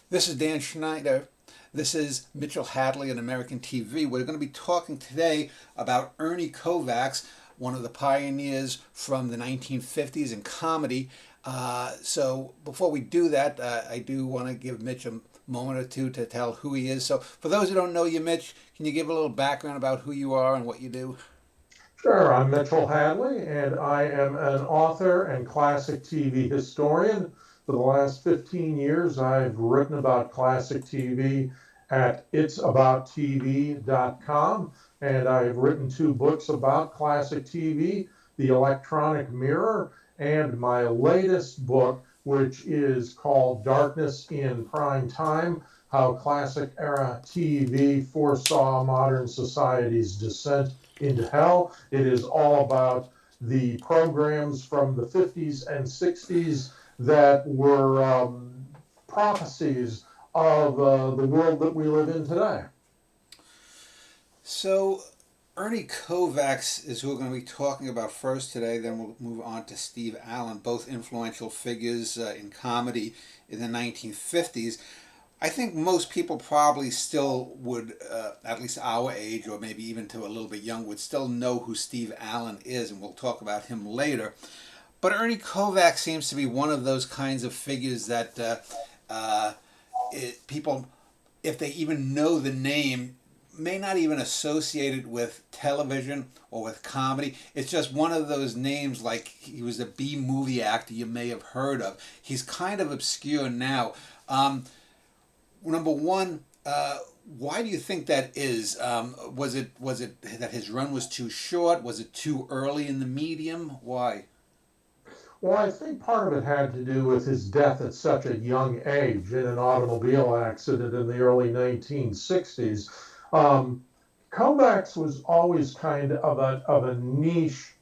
This is Dan Schneider. This is Mitchell Hadley on American TV. We're going to be talking today about Ernie Kovacs, one of the pioneers from the 1950s in comedy. So before we do that, I do want to give Mitch a moment or two to tell who he is. So for those who don't know you, Mitch, can you give a little background about who you are and what you do? Sure, I'm Mitchell Hadley, and I am an author and classic TV historian. For the last 15 years, I've written about classic TV at itsabouttv.com, and I've written two books about classic TV, The Electronic Mirror, and my latest book, which is called Darkness in Prime Time, How Classic Era TV Foresaw Modern Society's Descent into Hell. It is all about the programs from the 50s and 60s that were prophecies of the world that we live in today. So Ernie Kovacs is who we're going to be talking about first today. Then we'll move on to Steve Allen, both influential figures in comedy in the 1950s. I think most people probably still would, at least our age, or maybe even to a little bit young, would still know who Steve Allen is, and we'll talk about him later. But Ernie Kovacs seems to be one of those kinds of figures that people, if they even know the name, may not even associate it with television or with comedy. It's just one of those names, like he was a B movie actor you may have heard of. He's kind of obscure now. Number one, why do you think that is? Was it that his run was too short? Was it too early in the medium? Why? Well, I think part of it had to do with his death at such a young age in an automobile accident in the early 1960s. Um, Kovacs was always kind of a niche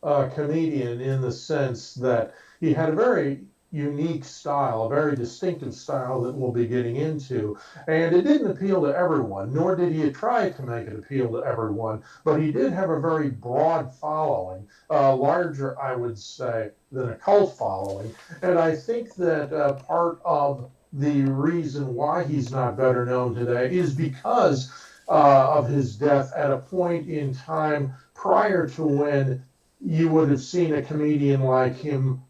comedian in the sense that he had a very unique style, a very distinctive style that we'll be getting into. And it didn't appeal to everyone, nor did he try to make it appeal to everyone, but he did have a very broad following, larger, I would say, than a cult following. And I think that part of the reason why he's not better known today is because of his death at a point in time prior to when you would have seen a comedian like him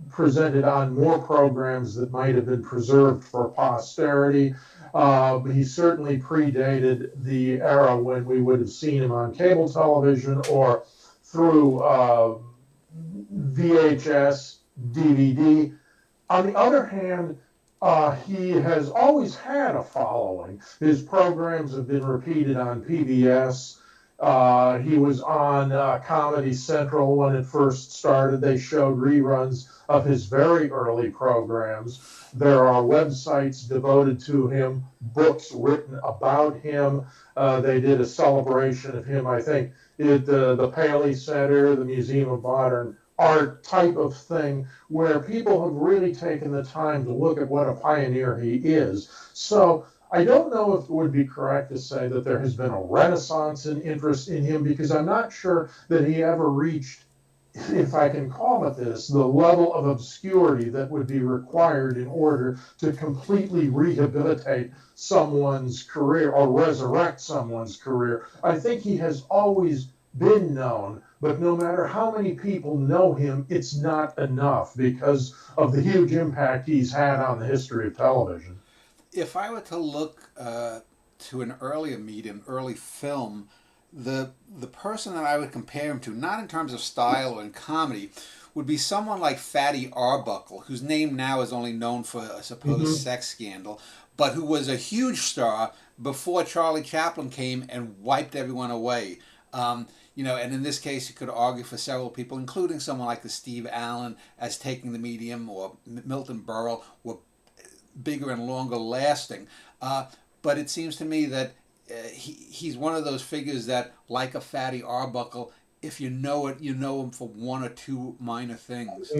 presented on more programs that might have been preserved for posterity. He certainly predated the era when we would have seen him on cable television or through VHS, DVD. On the other hand, he has always had a following. His programs have been repeated on PBS. He was on Comedy Central when it first started. They showed reruns of his very early programs. There are websites devoted to him, books written about him. They did a celebration of him, I think, at the Paley Center, the Museum of Modern Art type of thing, where people have really taken the time to look at what a pioneer he is. So I don't know if it would be correct to say that there has been a renaissance in interest in him because I'm not sure that he ever reached, if I can call it this, the level of obscurity that would be required in order to completely rehabilitate someone's career or resurrect someone's career. I think he has always been known, but no matter how many people know him, it's not enough because of the huge impact he's had on the history of television. If I were to look to an earlier medium, early film, the person that I would compare him to, not in terms of style or in comedy, would be someone like Fatty Arbuckle, whose name now is only known for a supposed Mm-hmm. sex scandal, but who was a huge star before Charlie Chaplin came and wiped everyone away. And in this case, you could argue for several people, including someone like the Steve Allen as taking the medium, or Milton Berle, were bigger and longer lasting. But it seems to me that he's one of those figures that, like a Fatty Arbuckle, if you know it, you know him for one or two minor things.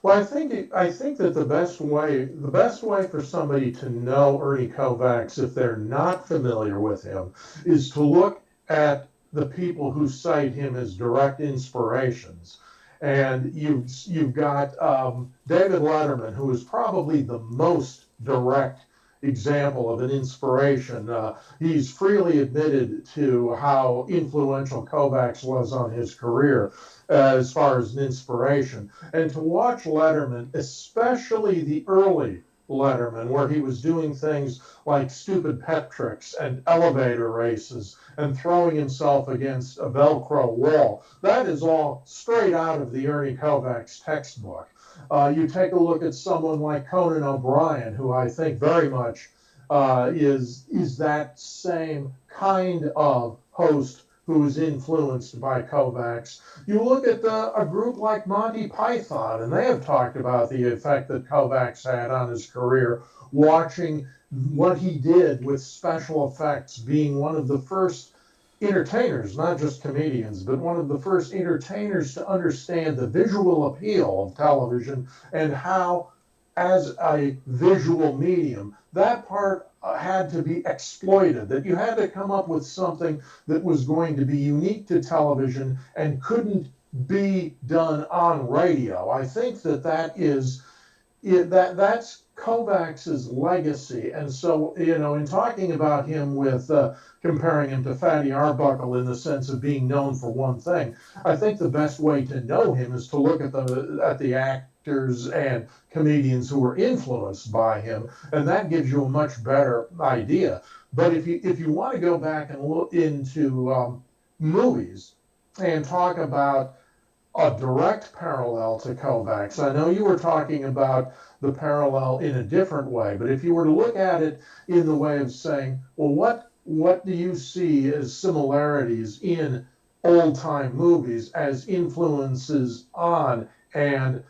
Well, I think that the best way for somebody to know Ernie Kovacs if they're not familiar with him is to look at the people who cite him as direct inspirations. And you've got David Letterman, who is probably the most direct example of an inspiration. He's freely admitted to how influential Kovacs was on his career as far as an inspiration. And to watch Letterman, especially the early Letterman, where he was doing things like stupid pet tricks and elevator races and throwing himself against a Velcro wall, that is all straight out of the Ernie Kovacs textbook. You take a look at someone like Conan O'Brien, who I think very much is that same kind of host who is influenced by Kovacs. You look at a group like Monty Python, and they have talked about the effect that Kovacs had on his career, watching what he did with special effects, being one of the first entertainers, not just comedians, but one of the first entertainers to understand the visual appeal of television and how, as a visual medium, that part had to be exploited, that you had to come up with something that was going to be unique to television and couldn't be done on radio. I think that's Kovacs's legacy. And so, in talking about him with comparing him to Fatty Arbuckle in the sense of being known for one thing, I think the best way to know him is to look at the actors and comedians who were influenced by him, and that gives you a much better idea. But if you want to go back and look into movies and talk about a direct parallel to Kovacs. I know you were talking about the parallel in a different way, but if you were to look at it in the way of saying, well, what do you see as similarities in old-time movies as influences on and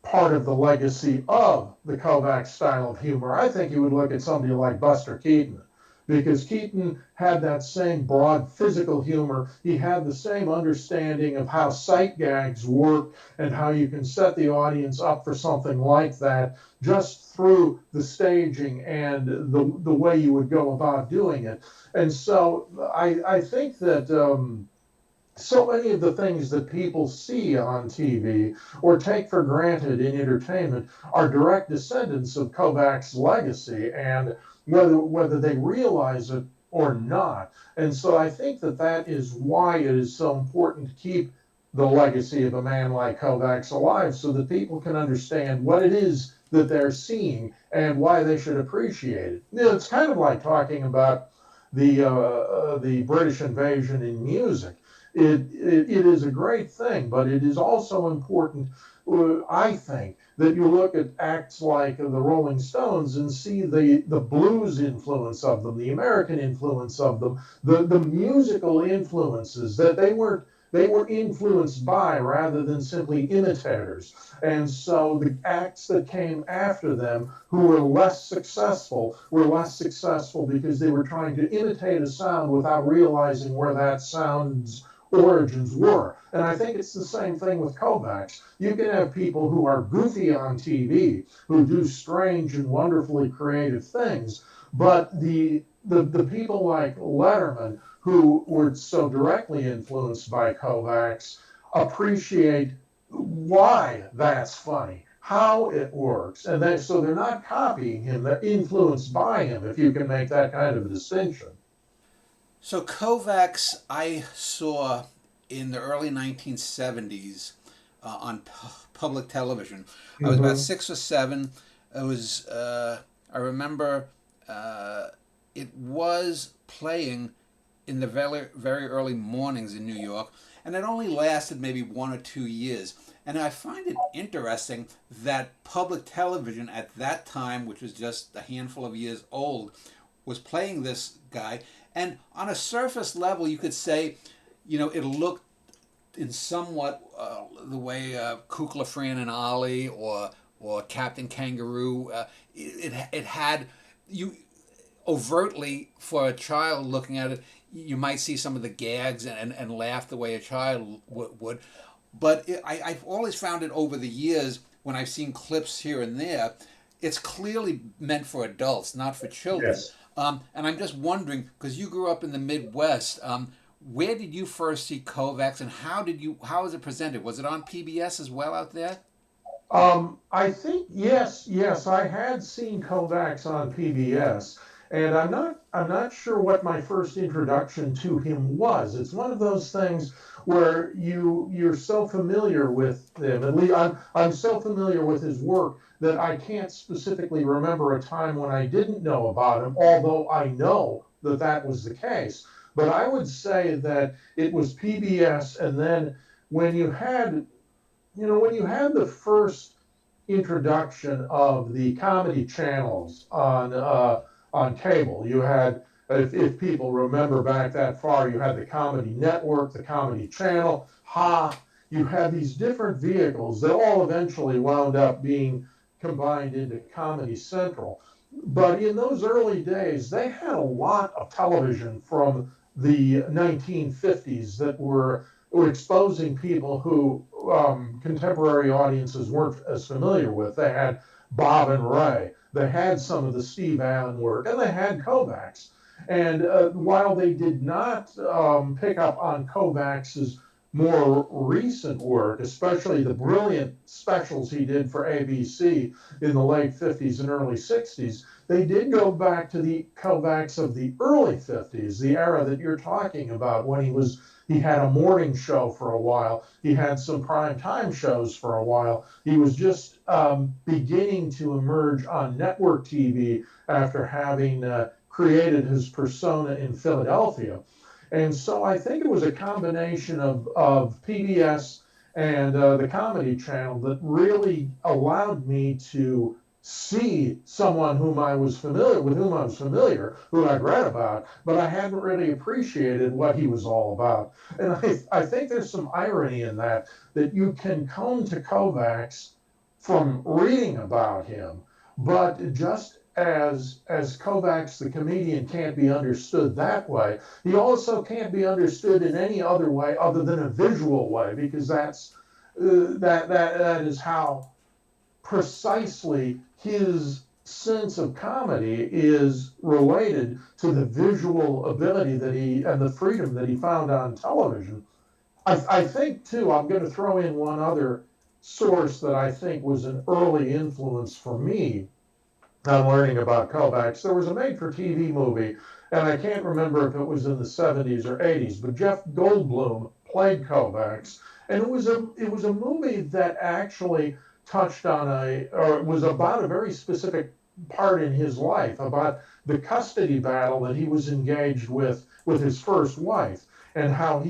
part of the legacy of the Kovacs style of humor? I think you would look at somebody like Buster Keaton, because Keaton had that same broad physical humor. He had the same understanding of how sight gags work and how you can set the audience up for something like that just through the staging and the way you would go about doing it. And so I think that so many of the things that people see on TV or take for granted in entertainment are direct descendants of Kovacs' legacy, and whether they realize it or not. And so I think that is why it is so important to keep the legacy of a man like Kovacs alive, so that people can understand what it is that they're seeing and why they should appreciate it. It's kind of like talking about the British invasion in music. It is a great thing, but it is also important, I think, that you look at acts like the Rolling Stones and see the blues influence of them, the American influence of them, the musical influences that they were influenced by rather than simply imitators. And so the acts that came after them who were less successful because they were trying to imitate a sound without realizing where that sound's origins were. And I think it's the same thing with Kovacs. You can have people who are goofy on TV, who do strange and wonderfully creative things, but the people like Letterman, who were so directly influenced by Kovacs, appreciate why that's funny, how it works, and so they're not copying him, they're influenced by him, if you can make that kind of a distinction. So Kovacs, I saw in the early 1970s on public television. I was about 6 or 7. It was I remember it was playing in the very very early mornings in New York, and it only lasted maybe 1 or 2 years. And I find it interesting that public television at that time, which was just a handful of years old, was playing this guy. And on a surface level, you could say, it looked in somewhat the way Kukla, Fran and Ollie or Captain Kangaroo. It had you overtly, for a child looking at it, you might see some of the gags and laugh the way a child would. But I've always found it over the years when I've seen clips here and there, it's clearly meant for adults, not for children. Yes. And I'm just wondering, because you grew up in the Midwest, Where did you first see Kovacs, and how was it presented? Was it on PBS as well out there? I think yes, I had seen Kovacs on PBS, and I'm not sure what my first introduction to him was. It's one of those things where you're so familiar with him. At least I'm so familiar with his work that I can't specifically remember a time when I didn't know about him, although I know that that was the case. But I would say that it was PBS, and then when you had when you had the first introduction of the comedy channels on cable, you had, if people remember back that far, you had the Comedy Network, the Comedy Channel, Ha. You had these different vehicles that all eventually wound up being combined into Comedy Central. But in those early days, they had a lot of television from the 1950s that were exposing people who contemporary audiences weren't as familiar with. They had Bob and Ray, they had some of the Steve Allen work, and they had Kovacs. And while they did not pick up on Kovacs's more recent work, especially the brilliant specials he did for ABC in the late 50s and early 60s, they did go back to the Kovacs of the early 50s, the era that you're talking about, when he had a morning show for a while. He had some prime time shows for a while. He was just beginning to emerge on network TV after having created his persona in Philadelphia. And so I think it was a combination of PBS and the Comedy Channel that really allowed me to see someone whom I was familiar, who I'd read about, but I hadn't really appreciated what he was all about. And I think there's some irony in that you can come to Kovacs from reading about him, but just as Kovacs the comedian can't be understood that way, he also can't be understood in any other way other than a visual way, because that is how precisely his sense of comedy is related to the visual ability that he and the freedom that he found on television. I think too, I'm going to throw in one other source that I think was an early influence for me on learning about Kovacs. There was a made-for-TV movie, and I can't remember if it was in the 70s or 80s, but Jeff Goldblum played Kovacs, and it was a movie that actually touched on or was about a very specific part in his life, about the custody battle that he was engaged with his first wife, and how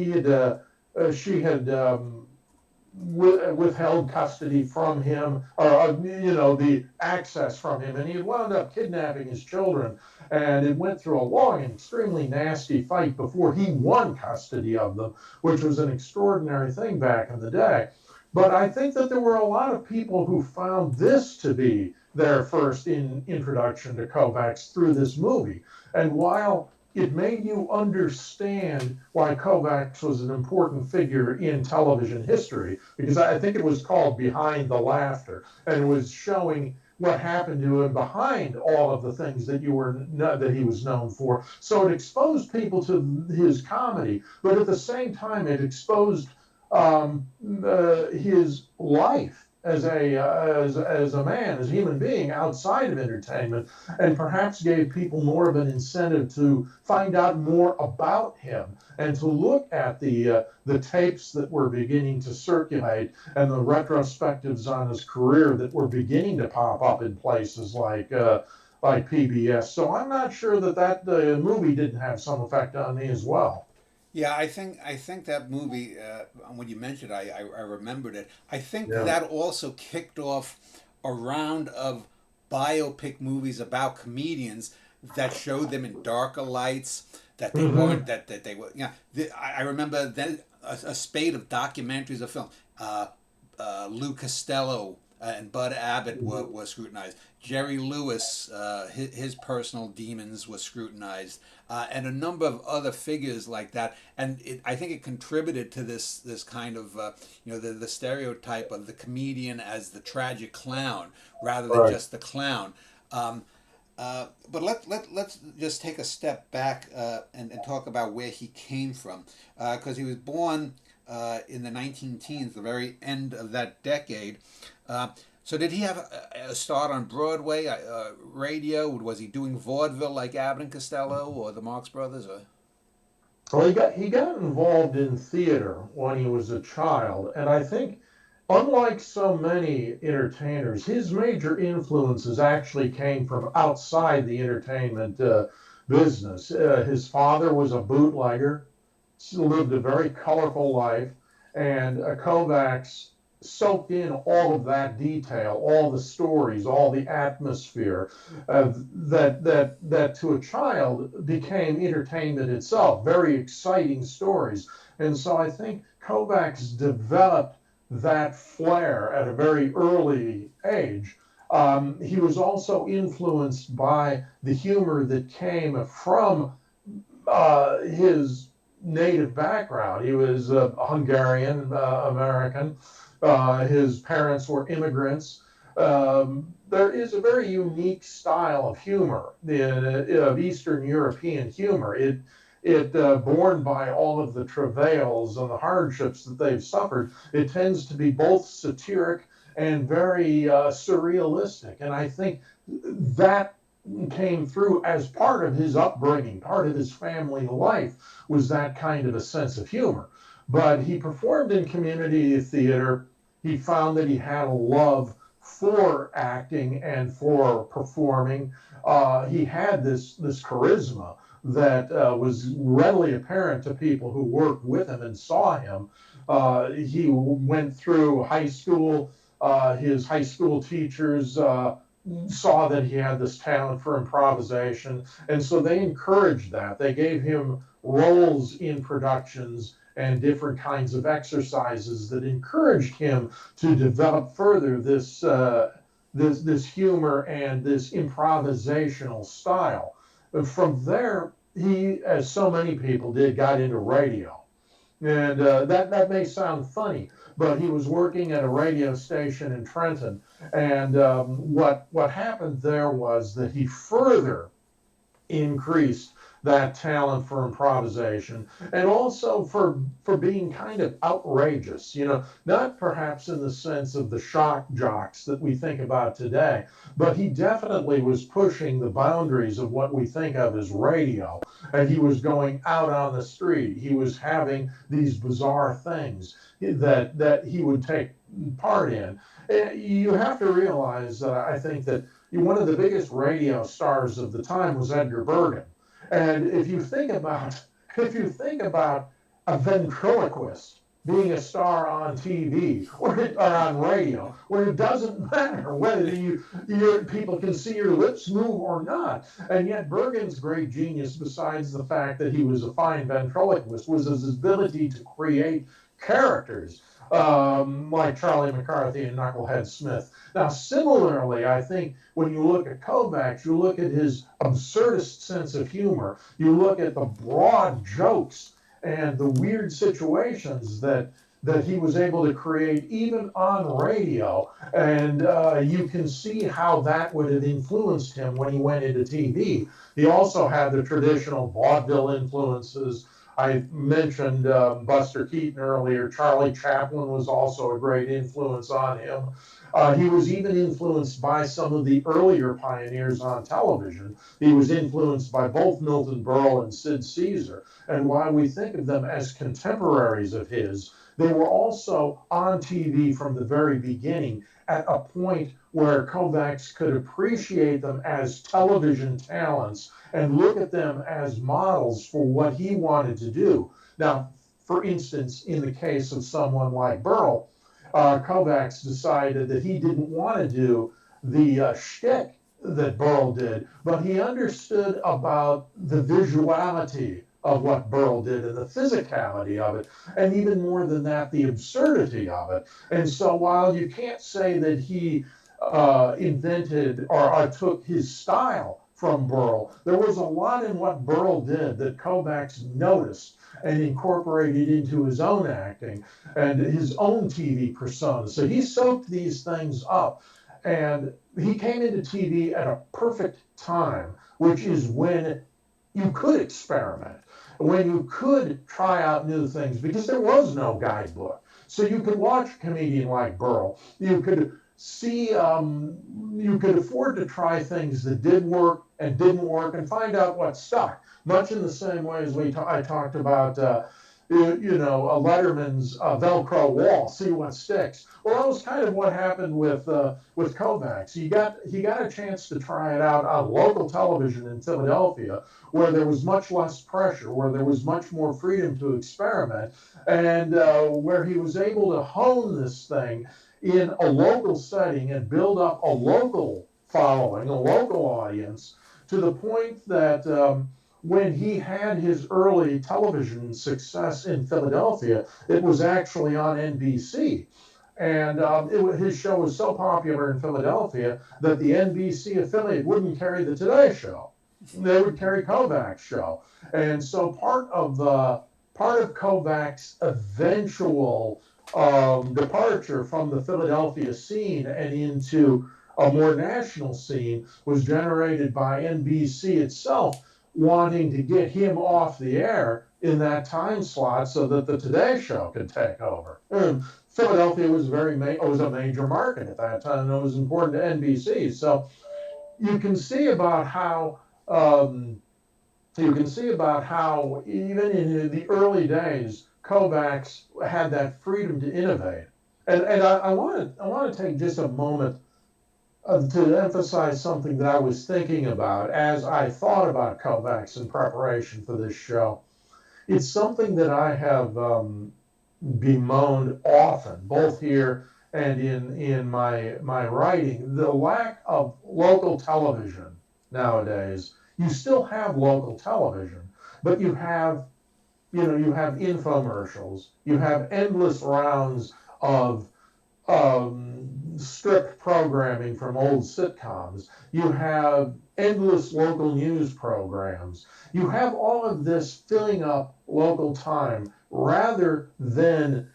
she had withheld custody from him, or the access from him, and he had wound up kidnapping his children, and it went through a long and extremely nasty fight before he won custody of them, which was an extraordinary thing back in the day. But I think that there were a lot of people who found this to be their first introduction to Kovacs through this movie. And while it made you understand why Kovacs was an important figure in television history, because I think it was called Behind the Laughter, and it was showing what happened to him behind all of the things that he was known for. So it exposed people to his comedy, but at the same time, it exposed his life as a man, as a human being outside of entertainment, and perhaps gave people more of an incentive to find out more about him and to look at the tapes that were beginning to circulate and the retrospectives on his career that were beginning to pop up in places like PBS. So I'm not sure that movie didn't have some effect on me as well. Yeah, I think that movie. When you mentioned, I remembered it. I think Yeah. that also kicked off a round of biopic movies about comedians that showed them in darker lights, that they weren't, Hmm. that they were. I remember then a spate of documentaries of film. Lou Costello and Bud Abbott were scrutinized. Jerry Lewis, his personal demons were scrutinized, and a number of other figures like that. And I think it contributed to this kind of the stereotype of the comedian as the tragic clown rather than Right. just the clown. Um, Let's just take a step back and talk about where he came from, because he was born in the 19 teens, the very end of that decade. So did he have a start on Broadway, radio? Was he doing vaudeville like Abbott and Costello or the Marx Brothers? Or? Well, he got involved in theater when he was a child, and I think, unlike so many entertainers, his major influences actually came from outside the entertainment business. His father was a bootlegger, lived a very colorful life, and Kovacs soaked in all of that detail, all the stories, all the atmosphere that to a child became entertainment itself. Very exciting stories, and so I think Kovacs developed that flair at a very early age. He was also influenced by the humor that came from his native background. He was Hungarian American. His parents were immigrants. There is a very unique style of humor, of Eastern European humor. Born by all of the travails and the hardships that they've suffered, it tends to be both satiric and very surrealistic. And I think that came through as part of his upbringing, part of his family life was that kind of a sense of humor. But he performed in community theater. He found that he had a love for acting and for performing. He had this charisma that was readily apparent to people who worked with him and saw him. He went through high school. His high school teachers saw that he had this talent for improvisation, and so they encouraged that. They gave him roles in productions and different kinds of exercises that encouraged him to develop further this humor and this improvisational style. And from there, he, as so many people did, got into radio. And that may sound funny, but he was working at a radio station in Trenton, and what happened there was that he further increased that talent for improvisation and also for being kind of outrageous, not perhaps in the sense of the shock jocks that we think about today, but he definitely was pushing the boundaries of what we think of as radio, and he was going out on the street. He was having these bizarre things that he would take part in. You have to realize that I think that one of the biggest radio stars of the time was Edgar Bergen. And if you think about a ventriloquist being a star on TV or on radio, where it doesn't matter whether people can see your lips move or not. And yet Bergen's great genius, besides the fact that he was a fine ventriloquist, was his ability to create characters like Charlie McCarthy and Knucklehead Smith. Now, similarly, I think when you look at Kovacs, you look at his absurdist sense of humor, you look at the broad jokes and the weird situations that he was able to create even on radio, and you can see how that would have influenced him when he went into TV. He also had the traditional vaudeville influences. I mentioned Buster Keaton earlier. Charlie Chaplin was also a great influence on him. He was even influenced by some of the earlier pioneers on television. He was influenced by both Milton Berle and Sid Caesar. And while we think of them as contemporaries of his, they were also on TV from the very beginning at a point where Kovacs could appreciate them as television talents and look at them as models for what he wanted to do. Now, for instance, in the case of someone like Berle, Kovacs decided that he didn't want to do the shtick that Berle did, but he understood about the visuality of what Berle did and the physicality of it, and even more than that, the absurdity of it. And so while you can't say that he invented or took his style from Berle, there was a lot in what Berle did that Kovacs noticed and incorporated into his own acting and his own TV persona. So he soaked these things up. And he came into TV at a perfect time, which is when you could experiment, when you could try out new things, because there was no guidebook. So you could watch a comedian like Burl. You could see, you could afford to try things that did work and didn't work and find out what stuck. Much in the same way as I talked about, a Letterman's Velcro wall, see what sticks. Well, that was kind of what happened with Kovacs. He got a chance to try it out on local television in Philadelphia, where there was much less pressure, where there was much more freedom to experiment, and where he was able to hone this thing in a local setting and build up a local following, a local audience, to the point that when he had his early television success in Philadelphia, it was actually on NBC. And his show was so popular in Philadelphia that the NBC affiliate wouldn't carry the Today Show. They would carry Kovacs' show. And so part of Kovacs' eventual departure from the Philadelphia scene and into a more national scene was generated by NBC itself wanting to get him off the air in that time slot so that the Today Show could take over. And Philadelphia was was a major market at that time, and it was important to NBC. So you can see about how even in the early days, Kovacs had that freedom to innovate. And I want to take just a moment to emphasize something that I was thinking about as I thought about Kovacs in preparation for this show. It's something that I have bemoaned often, both here and in my writing, the lack of local television nowadays. You still have local television, but you have infomercials, you have endless rounds of strip programming from old sitcoms. You have endless local news programs. You have all of this filling up local time rather than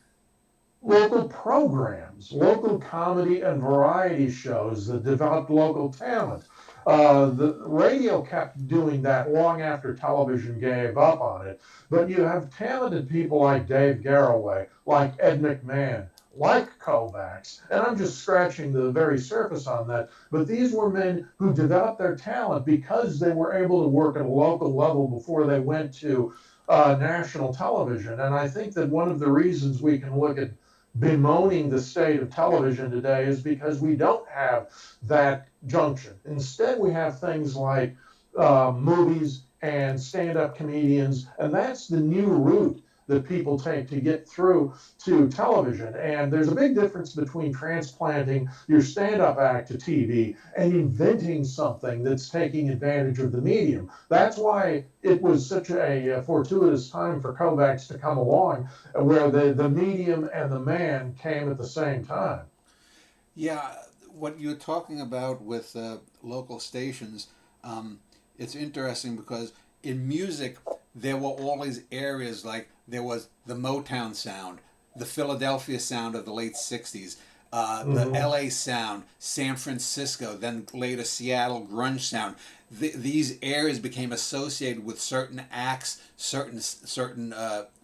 local programs, local comedy and variety shows that developed local talent. The radio kept doing that long after television gave up on it. But you have talented people like Dave Garroway, like Ed McMahon, like Kovacs, and I'm just scratching the very surface on that, but these were men who developed their talent because they were able to work at a local level before they went to national television. And I think that one of the reasons we can look at bemoaning the state of television today is because we don't have that junction. Instead, we have things like movies and stand-up comedians, and that's the new route that people take to get through to television. And there's a big difference between transplanting your stand-up act to TV and inventing something that's taking advantage of the medium. That's why it was such a fortuitous time for Kovacs to come along, where the medium and the man came at the same time. Yeah, what you're talking about with local stations, it's interesting because in music, there were all these areas, like there was the Motown sound, the Philadelphia sound of the late 60s, the LA sound, San Francisco, then later Seattle grunge sound. These areas became associated with certain acts, certain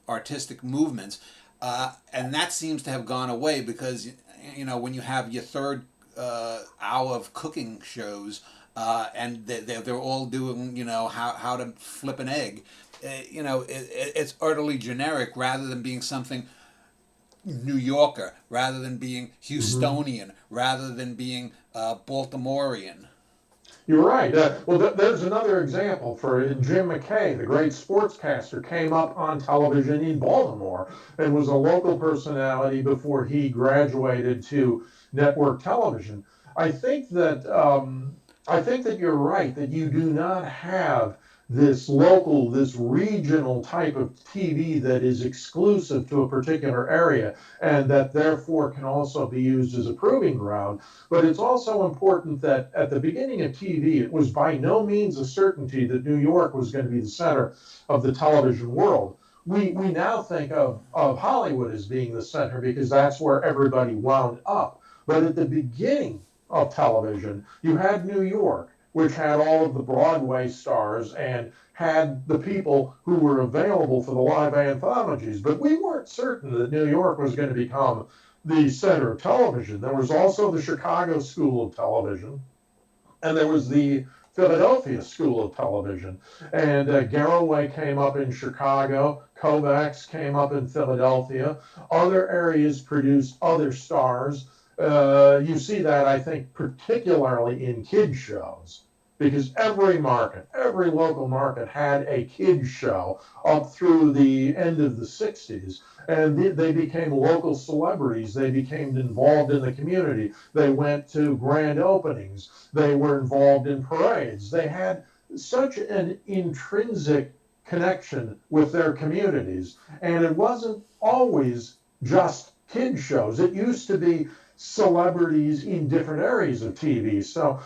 artistic movements, and that seems to have gone away because, when you have your third hour of cooking shows, and they're all doing, how to flip an egg. It's utterly generic rather than being something New Yorker, rather than being Houstonian, rather than being Baltimorean. You're right. There's another example for Jim McKay, the great sportscaster, came up on television in Baltimore and was a local personality before he graduated to network television. I think that you're right, that you do not have this local, this regional type of TV that is exclusive to a particular area and that therefore can also be used as a proving ground. But it's also important that at the beginning of TV, it was by no means a certainty that New York was going to be the center of the television world. We now think of Hollywood as being the center because that's where everybody wound up. But at the beginning of television. You had New York, which had all of the Broadway stars and had the people who were available for the live anthologies. But we weren't certain that New York was going to become the center of television. There was also the Chicago School of Television, and there was the Philadelphia School of Television. And Garroway came up in Chicago, Kovacs came up in Philadelphia. Other areas produced other stars. You see that, I think, particularly in kids shows, because every market, every local market had a kids show up through the end of the 60s. And they became local celebrities. They became involved in the community. They went to grand openings. They were involved in parades. They had such an intrinsic connection with their communities. And it wasn't always just kids shows. It used to be celebrities in different areas of TV. So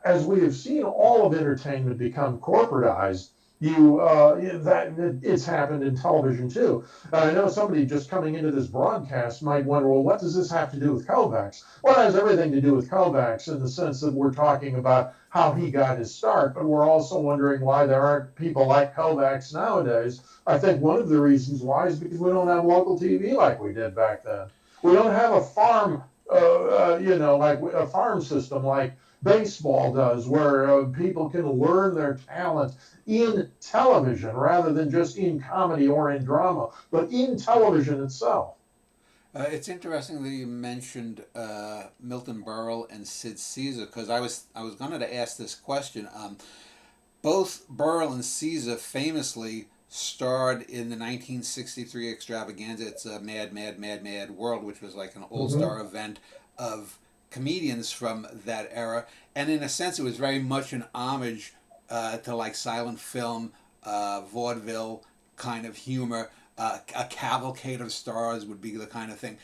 as we have seen all of entertainment become corporatized, it's happened in television too. I know somebody just coming into this broadcast might wonder, well, what does this have to do with Kovacs? Well, it has everything to do with Kovacs in the sense that we're talking about how he got his start, but we're also wondering why there aren't people like Kovacs nowadays. I think one of the reasons why is because we don't have local TV like we did back then. We don't have a farm, like a farm system like baseball does, where people can learn their talent in television rather than just in comedy or in drama, but in television itself. It's interesting that you mentioned Milton Berle and Sid Caesar, because I was going to ask this question. Both Berle and Caesar famously starred in the 1963 extravaganza. It's a Mad, Mad, Mad, Mad World, which was like an all-star event of comedians from that era. And in a sense, it was very much an homage to like silent film, vaudeville kind of humor. A cavalcade of stars would be the kind of thing.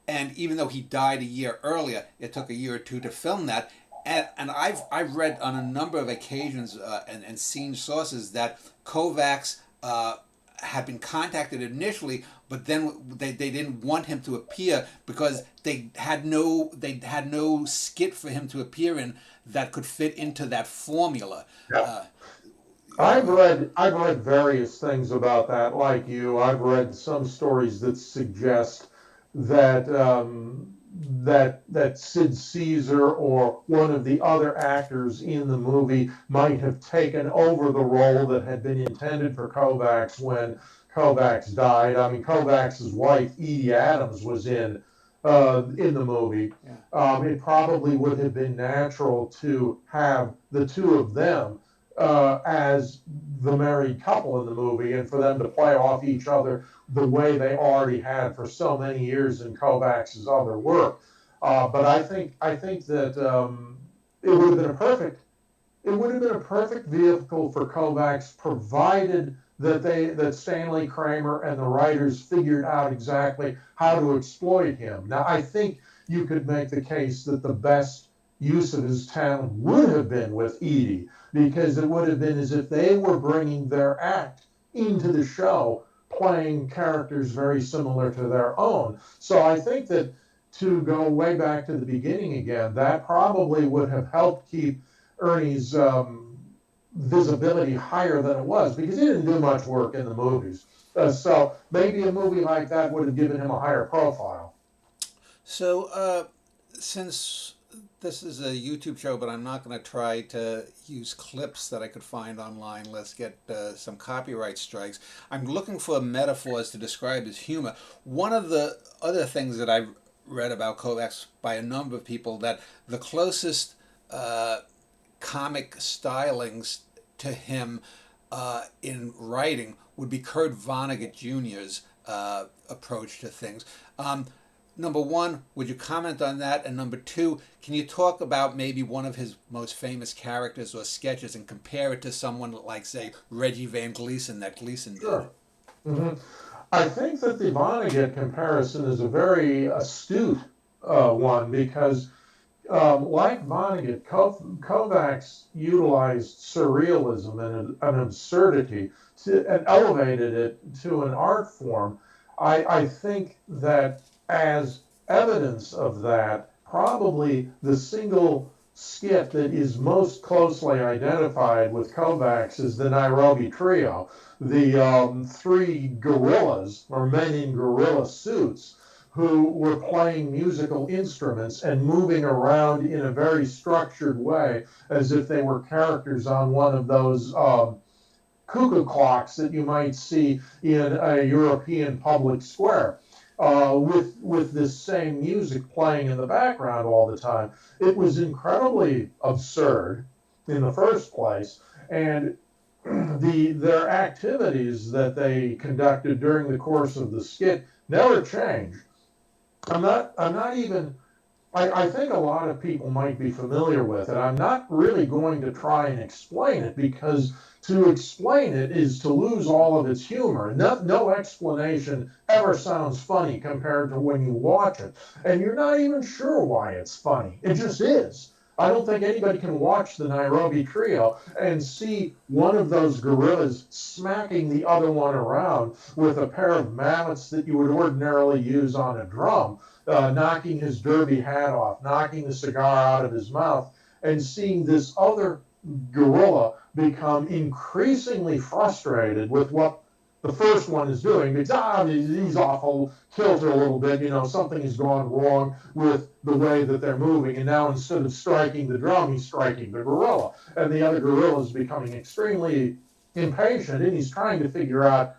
And even though he died a year earlier, it took a year or two to film that. And I've read on a number of occasions and seen sources that Kovacs had been contacted initially, but then they didn't want him to appear because they had no skit for him to appear in that could fit into that formula. Yeah. I've read various things about that, like you. I've read some stories that suggest that that Sid Caesar or one of the other actors in the movie might have taken over the role that had been intended for Kovacs when Kovacs died. I mean, Kovacs' wife, Edie Adams, was in the movie. Yeah. It probably would have been natural to have the two of them as the married couple in the movie, and for them to play off each other the way they already had for so many years in Kovacs' other work. But I think that it would have been a perfect vehicle for Kovacs, provided that Stanley Kramer and the writers figured out exactly how to exploit him. Now, I think you could make the case that the best use of his talent would have been with Edie, because it would have been as if they were bringing their act into the show, playing characters very similar to their own. So I think that, to go way back to the beginning again, that probably would have helped keep Ernie's visibility higher than it was, because he didn't do much work in the movies. So maybe a movie like that would have given him a higher profile. So since this is a YouTube show, but I'm not going to try to use clips that I could find online. Let's get some copyright strikes. I'm looking for metaphors to describe his humor. One of the other things that I've read about Kovacs by a number of people, that the closest comic stylings to him in writing would be Kurt Vonnegut Jr.'s approach to things. Number one, would you comment on that? And number two, can you talk about maybe one of his most famous characters or sketches and compare it to someone like, say, Reggie Van Gleason that Gleason did? Sure. Mm-hmm. I think that the Vonnegut comparison is a very astute one, because like Vonnegut, Kovacs utilized surrealism and an absurdity and elevated it to an art form. I think that as evidence of that, probably the single skit that is most closely identified with Kovacs is the Nairobi Trio, the three gorillas, or men in gorilla suits, who were playing musical instruments and moving around in a very structured way, as if they were characters on one of those cuckoo clocks that you might see in a European public square, with this same music playing in the background all the time. It was incredibly absurd in the first place, and their activities that they conducted during the course of the skit never changed. I'm not even, I think a lot of people might be familiar with it. I'm not really going to try and explain it, because to explain it is to lose all of its humor. No explanation ever sounds funny compared to when you watch it. And you're not even sure why it's funny. It just is. I don't think anybody can watch the Nairobi Trio and see one of those gorillas smacking the other one around with a pair of mallets that you would ordinarily use on a drum, knocking his derby hat off, knocking the cigar out of his mouth, and seeing this other gorilla become increasingly frustrated with what the first one is doing, because he's off kilter a little bit, something has gone wrong with the way that they're moving, and now instead of striking the drum, he's striking the gorilla, and the other gorilla is becoming extremely impatient, and he's trying to figure out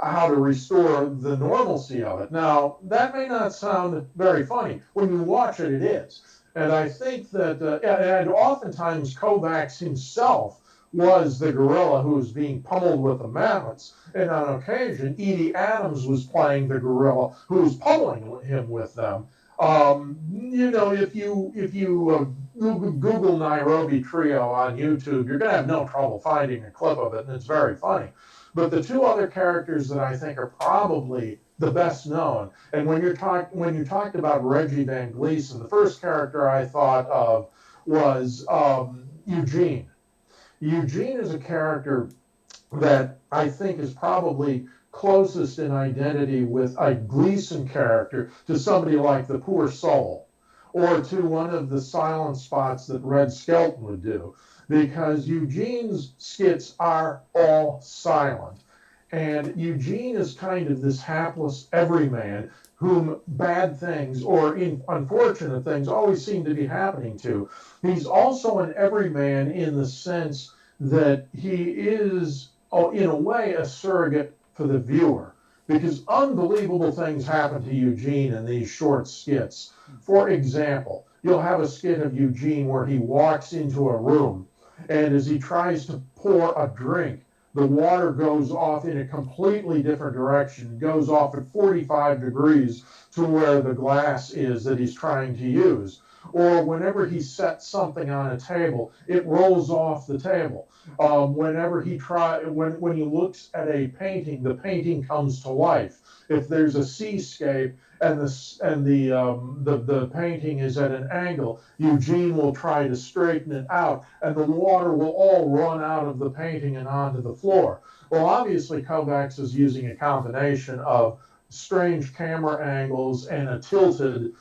how to restore the normalcy of it. Now, that may not sound very funny. When you watch it, it is. And I think that, and oftentimes Kovacs himself was the gorilla who was being pummeled with the mallets. And on occasion, Edie Adams was playing the gorilla who was pummeling him with them. If you Google Nairobi Trio on YouTube, you're going to have no trouble finding a clip of it, and it's very funny. But the two other characters that I think are probably the best known, and when you talked about Reggie Van Gleason, the first character I thought of was Eugene. Eugene is a character that I think is probably closest in identity with a Gleason character to somebody like the Poor Soul, or to one of the silent spots that Red Skelton would do, because Eugene's skits are all silent. And Eugene is kind of this hapless everyman whom bad things or unfortunate things always seem to be happening to. He's also an everyman in the sense that he is, in a way, a surrogate for the viewer, because unbelievable things happen to Eugene in these short skits. For example, you'll have a skit of Eugene where he walks into a room, and as he tries to pour a drink, the water goes off in a completely different direction. It goes off at 45 degrees to where the glass is that he's trying to use. Or whenever he sets something on a table, it rolls off the table. Whenever when he looks at a painting, the painting comes to life. If there's a seascape and the painting is at an angle, Eugene will try to straighten it out, and the water will all run out of the painting and onto the floor. Well, obviously, Kovacs is using a combination of strange camera angles and a tilted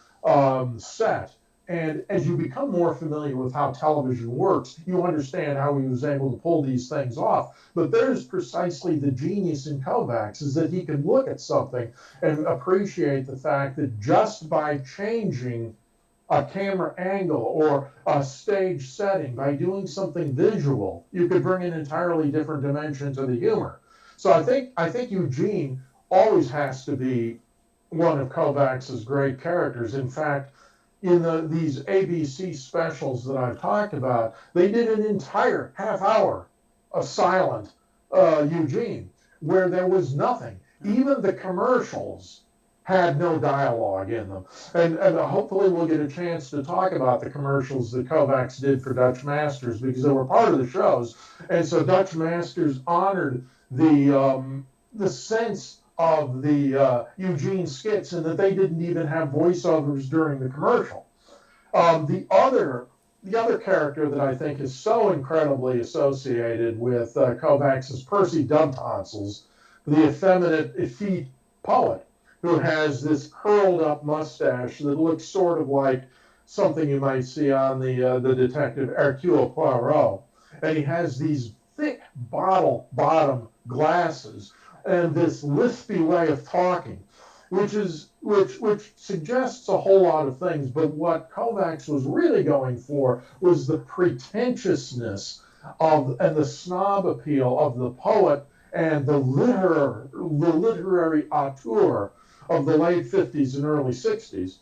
set. And as you become more familiar with how television works, you understand how he was able to pull these things off. But there's precisely the genius in Kovacs, is that he could look at something and appreciate the fact that just by changing a camera angle or a stage setting, by doing something visual, you could bring an entirely different dimension to the humor. So I think Eugene always has to be one of Kovacs's great characters. In fact, in these ABC specials that I've talked about, they did an entire half hour of silent Eugene, where there was nothing. Even the commercials had no dialogue in them. And hopefully we'll get a chance to talk about the commercials that Kovacs did for Dutch Masters, because they were part of the shows. And so Dutch Masters honored the sense of the Eugene skits, and that they didn't even have voiceovers during the commercial. The other character that I think is so incredibly associated with Kovacs is Percy Dubtonsils, the effeminate, effete poet, who has this curled up mustache that looks sort of like something you might see on the detective Hercule Poirot. And he has these thick bottom glasses and this lispy way of talking, which suggests a whole lot of things. But what Kovacs was really going for was the pretentiousness of and the snob appeal of the poet and the literary auteur of the late 50s and early 60s.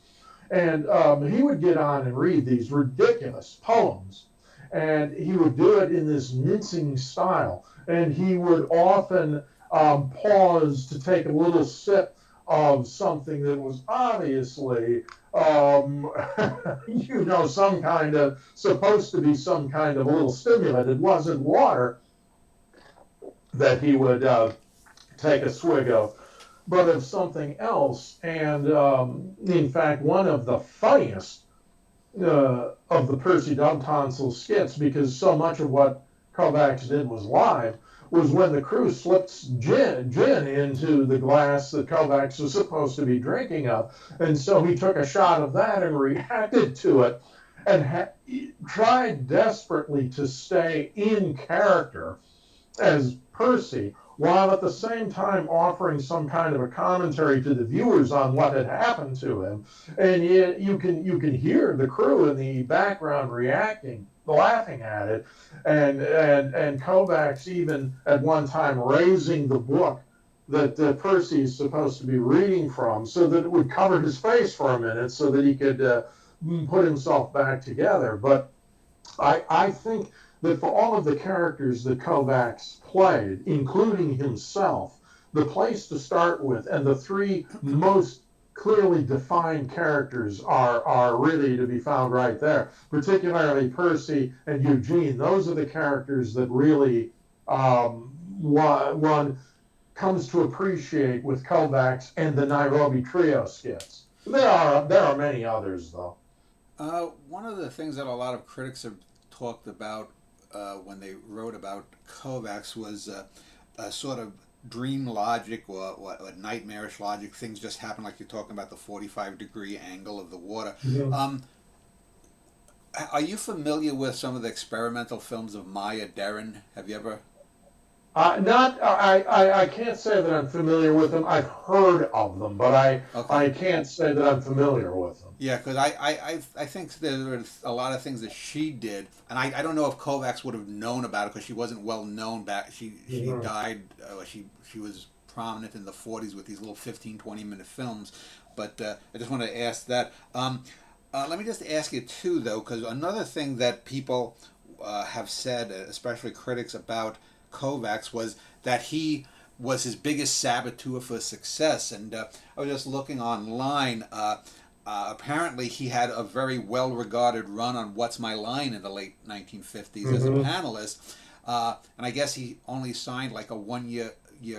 And he would get on and read these ridiculous poems. And he would do it in this mincing style. And he would often pause to take a little sip of something that was obviously, some kind of, supposed to be some kind of a little stimulant. It wasn't water that he would take a swig of, but of something else. And in fact, one of the funniest of the Percy Doubtonsel skits, because so much of what Kovacs did was live, was when the crew slipped gin into the glass that Kovacs was supposed to be drinking of. And so he took a shot of that and reacted to it and tried desperately to stay in character as Percy, while at the same time offering some kind of a commentary to the viewers on what had happened to him. And you can hear the crew in the background reacting, laughing at it, and Kovacs even at one time raising the book that Percy is supposed to be reading from so that it would cover his face for a minute so that he could put himself back together. But I think that for all of the characters that Kovacs played, including himself, the place to start with and the three most clearly defined characters are really to be found right there, particularly Percy and Eugene. Those are the characters that really one comes to appreciate with Kovacs and the Nairobi Trio skits. There are many others, though. One of the things that a lot of critics have talked about when they wrote about Kovacs was a sort of dream logic or nightmarish logic. Things just happen, like you're talking about the 45-degree angle of the water. Yeah. Are you familiar with some of the experimental films of Maya Deren? Have you ever? I can't say that I'm familiar with them. I've heard of them, but I can't say that I'm familiar with them. Yeah, because I think there's a lot of things that she did, and I don't know if Kovacs would have known about it because she wasn't well known back. She died. She was prominent in the 40s with these little 15, 20-minute films. But I just want to ask that. Let me just ask you too, though, because another thing that people have said, especially critics, about Kovacs was that he was his biggest saboteur for success. And I was just looking online. Apparently, he had a very well-regarded run on What's My Line in the late 1950s as a panelist. And I guess he only signed like a one-year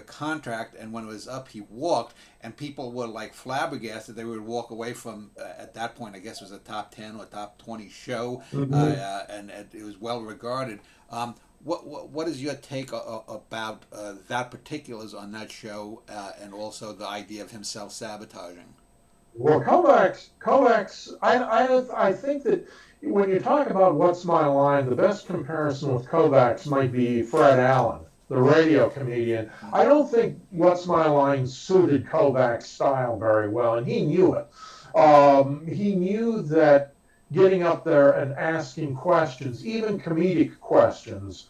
contract, and when it was up, he walked, and people were like flabbergasted. They would walk away from, at that point, I guess it was a top 10 or top 20 show, and it was well-regarded. What is your take about that particulars on that show, and also the idea of him self-sabotaging? Well, Kovacs, I think that when you talk about What's My Line, the best comparison with Kovacs might be Fred Allen, the radio comedian. I don't think What's My Line suited Kovacs' style very well, and he knew it. He knew that getting up there and asking questions, even comedic questions,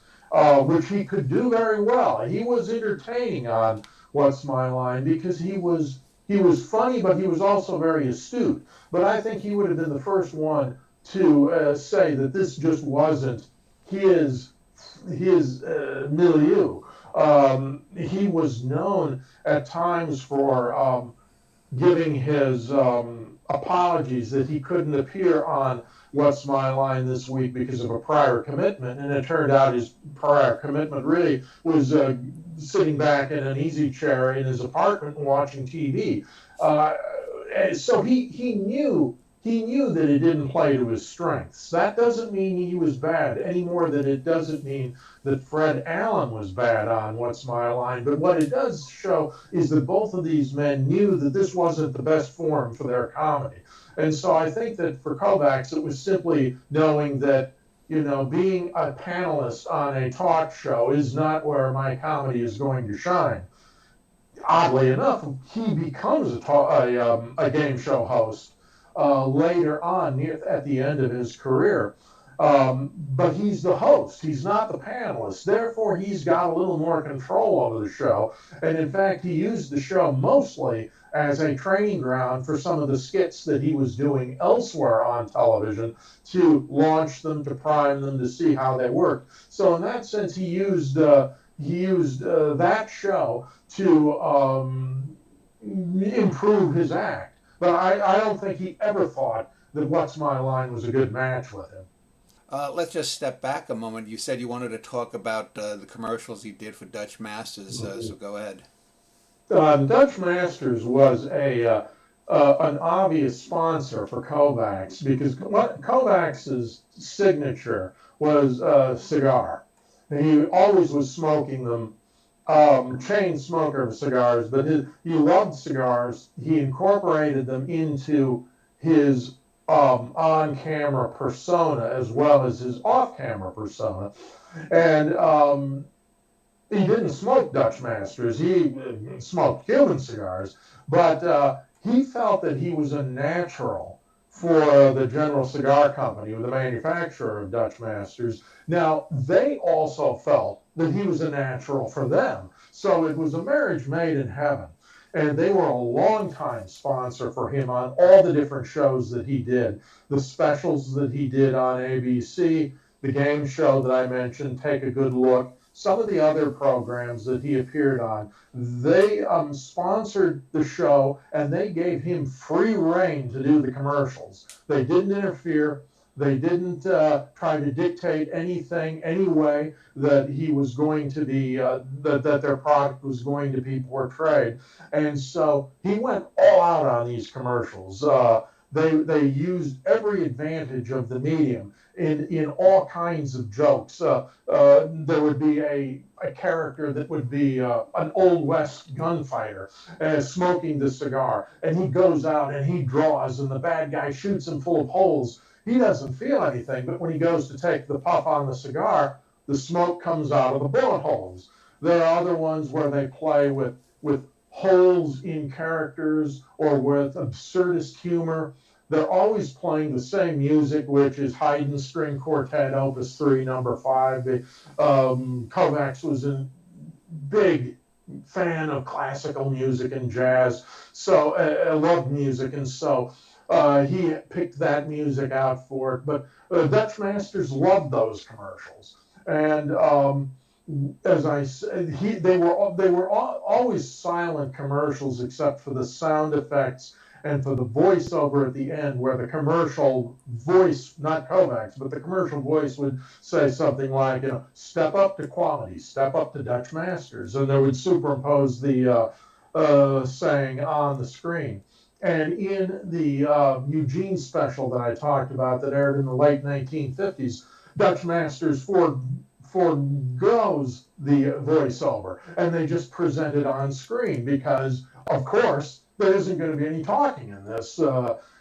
which he could do very well. He was entertaining on What's My Line because he was funny, but he was also very astute. But I think he would have been the first one to say that this just wasn't his milieu. He was known at times for giving his apologies that he couldn't appear on What's My Line this week because of a prior commitment, and it turned out his prior commitment really was sitting back in an easy chair in his apartment watching TV. So he knew that it didn't play to his strengths. That doesn't mean he was bad any more than it doesn't mean that Fred Allen was bad on What's My Line. But what it does show is that both of these men knew that this wasn't the best form for their comedy. And so I think that for Kovacs, it was simply knowing that, being a panelist on a talk show is not where my comedy is going to shine. Oddly enough, he becomes a game show host later on, at the end of his career. But he's the host, he's not the panelist. Therefore, he's got a little more control over the show. And in fact, he used the show mostly as a training ground for some of the skits that he was doing elsewhere on television, to launch them, to prime them, to see how they worked. So in that sense, he used that show to improve his act. But I don't think he ever thought that What's My Line was a good match with him. Let's just step back a moment. You said you wanted to talk about the commercials he did for Dutch Masters, so go ahead. Dutch Masters was an obvious sponsor for Kovacs, because Kovacs's signature was a cigar. He always was smoking them, chain smoker of cigars, but he loved cigars. He incorporated them into his on-camera persona as well as his off-camera persona. And he didn't smoke Dutch Masters. He smoked Cuban cigars, but he felt that he was a natural for the General Cigar Company, the manufacturer of Dutch Masters. Now, they also felt that he was a natural for them. So it was a marriage made in heaven. And they were a long-time sponsor for him on all the different shows that he did. The specials that he did on ABC, the game show that I mentioned, Take a Good Look, some of the other programs that he appeared on. They sponsored the show, and they gave him free rein to do the commercials. They didn't interfere. They didn't try to dictate anything, any way that he was going to be, that their product was going to be portrayed. And so he went all out on these commercials. They used every advantage of the medium in all kinds of jokes. There would be a character that would be an Old West gunfighter smoking the cigar, and he goes out and he draws, and the bad guy shoots him full of holes. He doesn't feel anything, but when he goes to take the puff on the cigar, the smoke comes out of the bullet holes. There are other ones where they play with holes in characters or with absurdist humor. They're always playing the same music, which is Haydn String Quartet, Opus 3, number 5. Kovacs was a big fan of classical music and jazz, so I loved music, and so he picked that music out for it. But Dutch Masters loved those commercials, and as I said, they were always silent commercials, except for the sound effects and for the voiceover at the end, where the commercial voice, not Kovacs, but the commercial voice would say something like, step up to quality, step up to Dutch Masters, and they would superimpose the saying on the screen. And in the Eugene special that I talked about that aired in the late 1950s, Dutch Masters forgoes the voiceover, and they just present it on screen because, of course, there isn't going to be any talking in this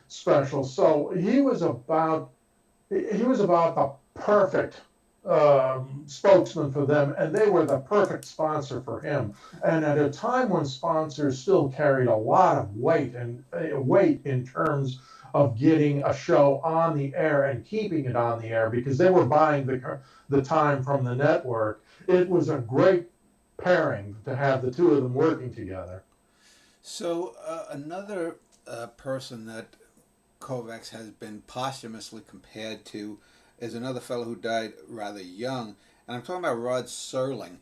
special. So he was about the perfect spokesman for them, and they were the perfect sponsor for him. And at a time when sponsors still carried a lot of weight in terms of getting a show on the air and keeping it on the air, because they were buying the time from the network, it was a great pairing to have the two of them working together. So another person that Kovacs has been posthumously compared to is another fellow who died rather young, and I'm talking about Rod Serling.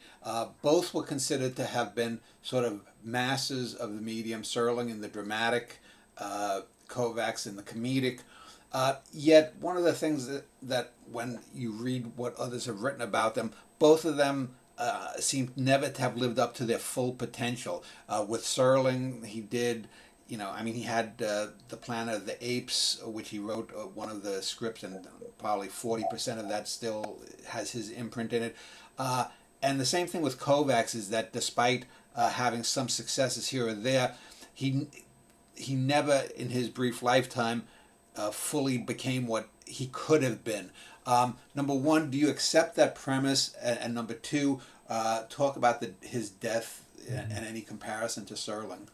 Both were considered to have been sort of masters of the medium, Serling in the dramatic, Kovacs in the comedic. Yet one of the things that when you read what others have written about them, both of them seem never to have lived up to their full potential. With Serling, he did, he had the Planet of the Apes, which he wrote one of the scripts, and probably 40% of that still has his imprint in it. And the same thing with Kovacs is that despite having some successes here or there, he never in his brief lifetime fully became what he could have been. Number one, do you accept that premise? And number two, talk about his death and any comparison to Serling.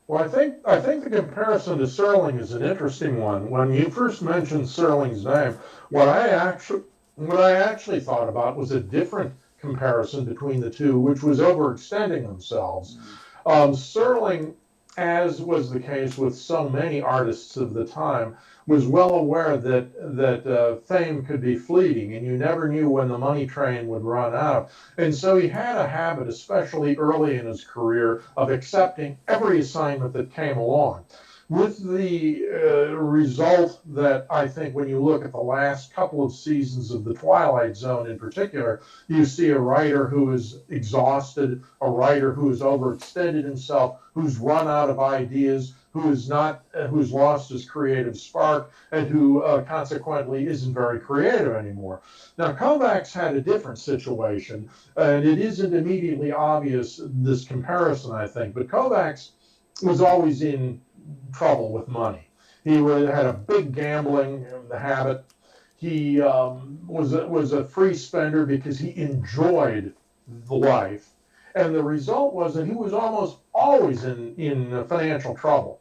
Well, I think the comparison to Serling is an interesting one. When you first mentioned Serling's name, what I actually what I actually thought about was a different comparison between the two, which was overextending themselves. Serling, as was the case with so many artists of the time, was well aware that fame could be fleeting, and you never knew when the money train would run out. And so he had a habit, especially early in his career, of accepting every assignment that came along. With the result that I think when you look at the last couple of seasons of The Twilight Zone in particular, you see a writer who is exhausted, a writer who has overextended himself, who's run out of ideas, who's lost his creative spark, and who consequently isn't very creative anymore. Now, Kovacs had a different situation, and it isn't immediately obvious, this comparison, I think, but Kovacs was always in trouble with money. He had a big gambling habit. He was a free spender because he enjoyed the life, and the result was that he was almost always in financial trouble.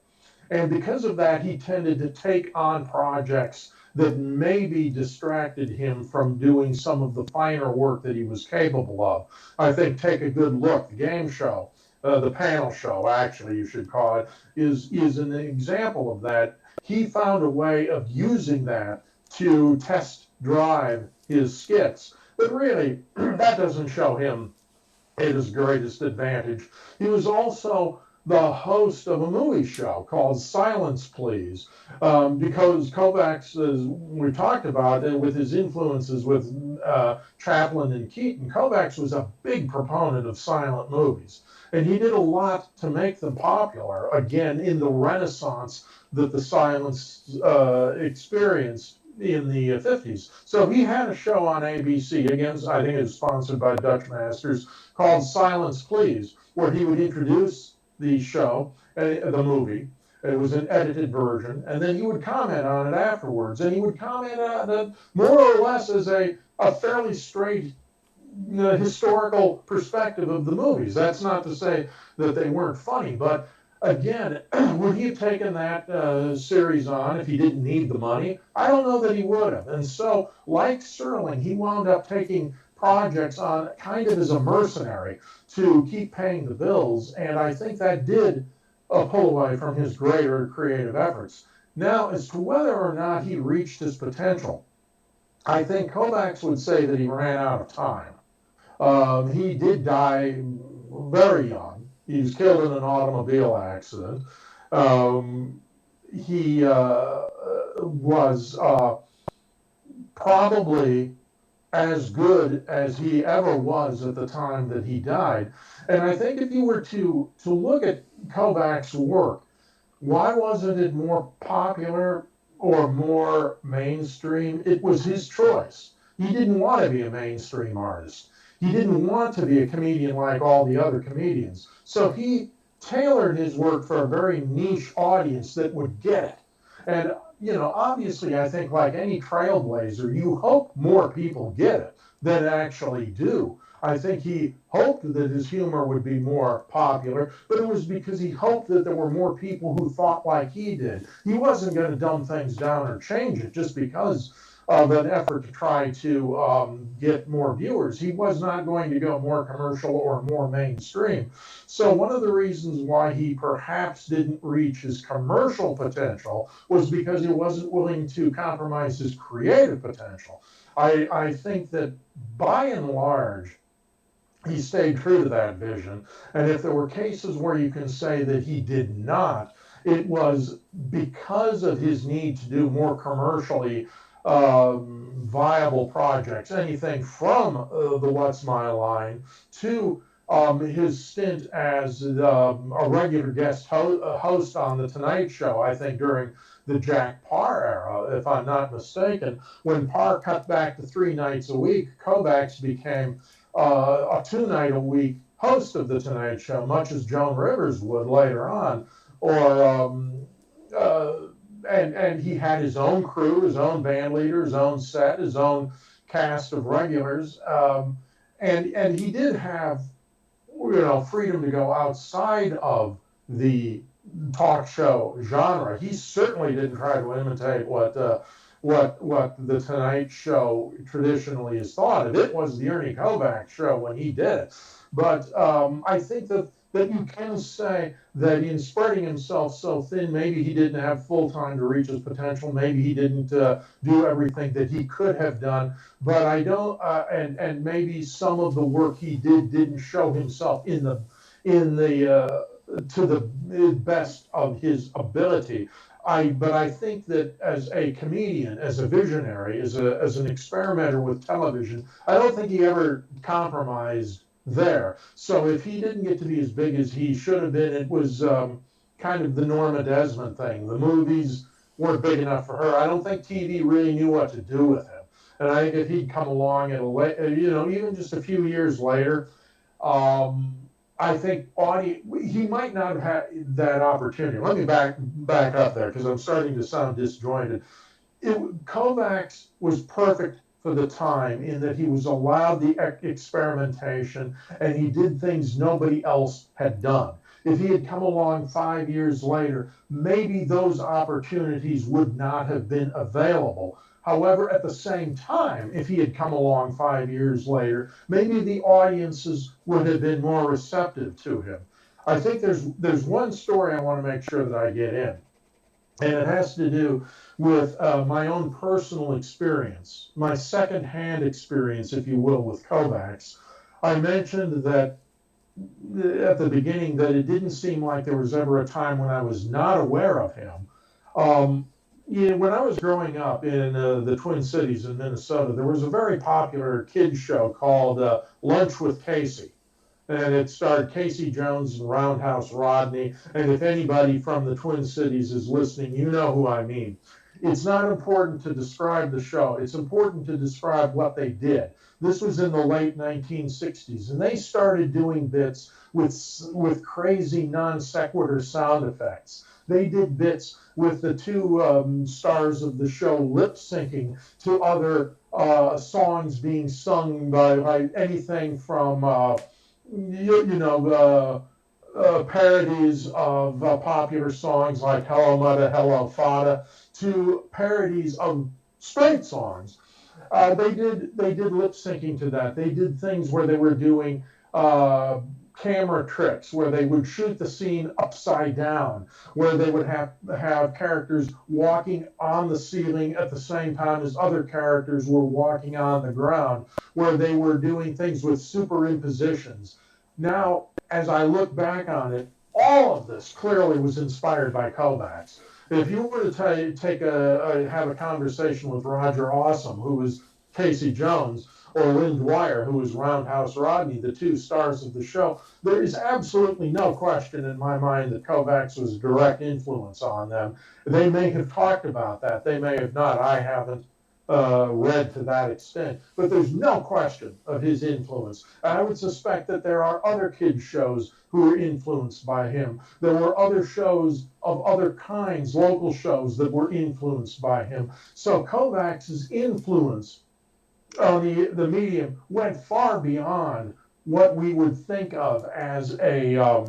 And because of that, he tended to take on projects that maybe distracted him from doing some of the finer work that he was capable of. I think Take a Good Look, the game show, the panel show, actually, you should call it, is an example of that. He found a way of using that to test drive his skits. But really, that doesn't show him his greatest advantage. He was also the host of a movie show called Silence Please, because Kovacs, as we talked about, with his influences with Chaplin and Keaton, Kovacs was a big proponent of silent movies. And he did a lot to make them popular, again, in the renaissance that the silence experienced in the 50s. So he had a show on ABC, again, I think it was sponsored by Dutch Masters, called Silence Please, where he would introduce the show, the movie. It was an edited version, and then he would comment on it afterwards. And he would comment on it more or less as a fairly straight historical perspective of the movies. That's not to say that they weren't funny, but again, would he have taken that series on if he didn't need the money? I don't know that he would have. And so, like Serling, he wound up taking projects on kind of as a mercenary to keep paying the bills, and I think that did pull away from his greater creative efforts. Now, as to whether or not he reached his potential, I think Kovacs would say that he ran out of time. He did die very young. He was killed in an automobile accident. He was probably as good as he ever was at the time that he died. And I think if you were to look at Kovacs' work, why wasn't it more popular or more mainstream? It was his choice. He didn't want to be a mainstream artist. He didn't want to be a comedian like all the other comedians. So he tailored his work for a very niche audience that would get it. And, obviously, I think like any trailblazer, you hope more people get it than actually do. I think he hoped that his humor would be more popular, but it was because he hoped that there were more people who thought like he did. He wasn't going to dumb things down or change it just because of an effort to try to get more viewers. He was not going to go more commercial or more mainstream. So one of the reasons why he perhaps didn't reach his commercial potential was because he wasn't willing to compromise his creative potential. I think that by and large, he stayed true to that vision. And if there were cases where you can say that he did not, it was because of his need to do more commercially viable projects, anything from the What's My Line to his stint as a regular guest host on The Tonight Show, I think during the Jack Parr era, if I'm not mistaken. When Parr cut back to 3 nights a week, Kovacs became a 2-night-a-week host of The Tonight Show, much as Joan Rivers would later on, or and he had his own crew, his own band leader, his own set, his own cast of regulars, and he did have, freedom to go outside of the talk show genre. He certainly didn't try to imitate what the Tonight Show traditionally is thought of. It was the Ernie Kovacs show when he did it. But I think that you can say that in spreading himself so thin, maybe he didn't have full time to reach his potential. Maybe he didn't do everything that he could have done. But I don't, and maybe some of the work he didn't show himself in the to the best of his ability. But I think that as a comedian, as a visionary, as an experimenter with television, I don't think he ever compromised there. So if he didn't get to be as big as he should have been, it was kind of the Norma Desmond thing. The movies weren't big enough for her. I don't think TV really knew what to do with him. And I think if he'd come along at even just a few years later, I think he might not have had that opportunity. Let me back up there because I'm starting to sound disjointed. Kovacs was perfect for the time in that he was allowed the experimentation and he did things nobody else had done. If he had come along 5 years later, maybe those opportunities would not have been available. However, at the same time, if he had come along 5 years later, maybe the audiences would have been more receptive to him. I think there's one story I want to make sure that I get in, and it has to do with my own personal experience, my secondhand experience, if you will, with Kovacs. I mentioned that at the beginning that it didn't seem like there was ever a time when I was not aware of him. When I was growing up in the Twin Cities in Minnesota, there was a very popular kids show called Lunch with Casey. And it starred Casey Jones and Roundhouse Rodney. And if anybody from the Twin Cities is listening, you know who I mean. It's not important to describe the show. It's important to describe what they did. This was in the late 1960s, and they started doing bits with crazy non sequitur sound effects. They did bits with the two stars of the show lip syncing to other songs being sung by anything from parodies of popular songs like Hello Mudda, Hello Fada, to parodies of straight songs. They did lip syncing to that. They did things where they were doing camera tricks, where they would shoot the scene upside down, where they would have characters walking on the ceiling at the same time as other characters were walking on the ground, where they were doing things with superimpositions. Now, as I look back on it, all of this clearly was inspired by Kovacs. If you were to have a conversation with Roger Awesome, who was Casey Jones, or Lynn Dwyer, who was Roundhouse Rodney, the two stars of the show, there is absolutely no question in my mind that Kovacs was a direct influence on them. They may have talked about that. They may have not. I haven't read to that extent. But there's no question of his influence. I would suspect that there are other kids' shows who were influenced by him. There were other shows of other kinds, local shows, that were influenced by him. So Kovacs' influence on the medium went far beyond what we would think of as a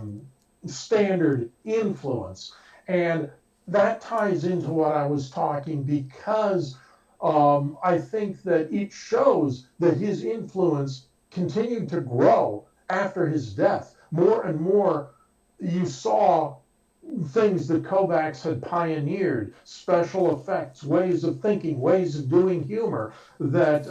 standard influence. And that ties into what I was talking, because I think that it shows that his influence continued to grow after his death. More and more, you saw things that Kovacs had pioneered, special effects, ways of thinking, ways of doing humor that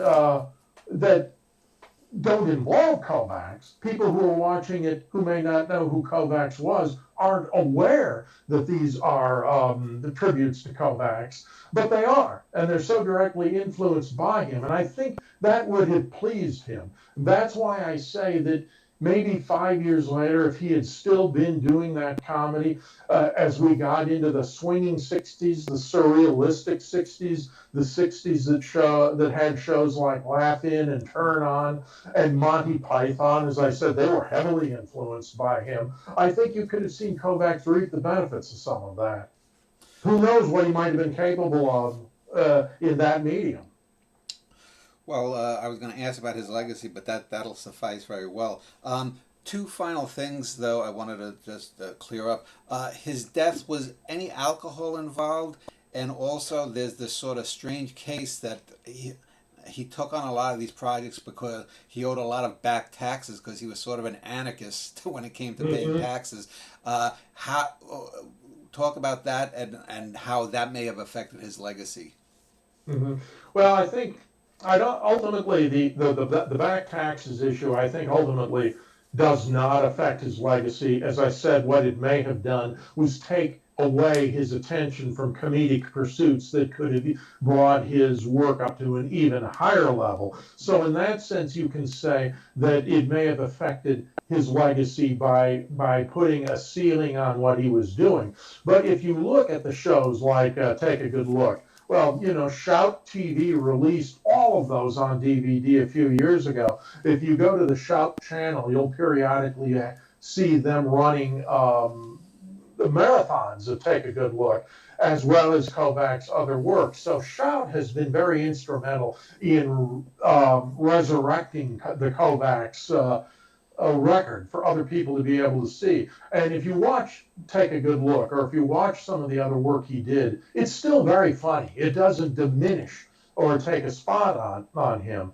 don't involve Kovacs. People who are watching it who may not know who Kovacs was aren't aware that these are the tributes to Kovacs, but they are, and they're so directly influenced by him. And I think that would have pleased him. That's why I say that maybe 5 years later, if he had still been doing that comedy, as we got into the swinging 60s, the surrealistic 60s, the 60s that had shows like Laugh In and Turn On and Monty Python, as I said, they were heavily influenced by him. I think you could have seen Kovacs reap the benefits of some of that. who knows what he might have been capable of in that medium. Well, I was going to ask about his legacy, but that'll suffice very well. Two final things, though, I wanted to just clear up. His death, was any alcohol involved? And also, there's this sort of strange case that he took on a lot of these projects because he owed a lot of back taxes because he was sort of an anarchist when it came to paying taxes. How talk about that and how that may have affected his legacy. Mm-hmm. Well, I think I don't ultimately the back taxes issue. I think ultimately does not affect his legacy. As I said, what it may have done was take away his attention from comedic pursuits that could have brought his work up to an even higher level. So in that sense, you can say that it may have affected his legacy by putting a ceiling on what he was doing. But if you look at the shows like Take a Good Look, well, you know, Shout TV released all of those on DVD a few years ago. If you go to the Shout channel, you'll periodically see them running the marathons of Take a Good Look, as well as Kovacs' other works. So Shout has been very instrumental in resurrecting the Kovacs a record for other people to be able to see. And if you watch Take a Good Look, or if you watch some of the other work he did, it's still very funny. It doesn't diminish or take a spot on him.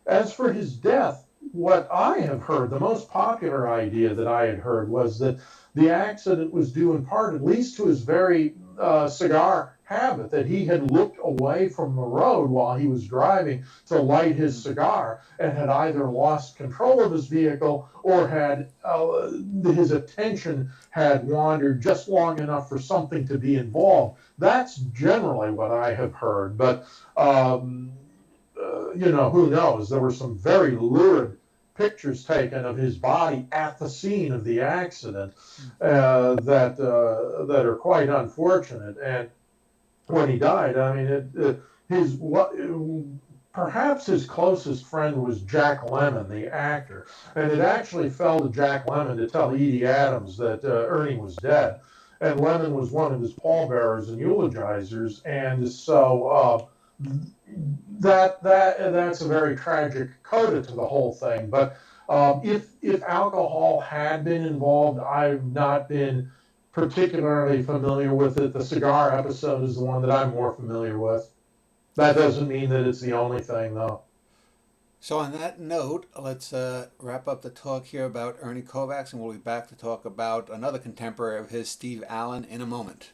As for his death, what I have heard, the most popular idea that I had heard was that the accident was due in part, at least to his very cigar habit, that he had looked away from the road while he was driving to light his cigar and had either lost control of his vehicle or had his attention had wandered just long enough for something to be involved. That's generally what I have heard, but you know, who knows? There were some very lurid pictures taken of his body at the scene of the accident that are quite unfortunate. And when he died, I mean, his perhaps his closest friend was Jack Lemmon, the actor, and it actually fell to Jack Lemmon to tell Edie Adams that Ernie was dead, and Lemmon was one of his pallbearers and eulogizers, and so that's a very tragic coda to the whole thing. But if alcohol had been involved, I've not been particularly familiar with it. The cigar episode is the one that I'm more familiar with. That doesn't mean that it's the only thing, though. So on that note, let's wrap up the talk here about Ernie Kovacs, and we'll be back to talk about another contemporary of his, Steve Allen, in a moment.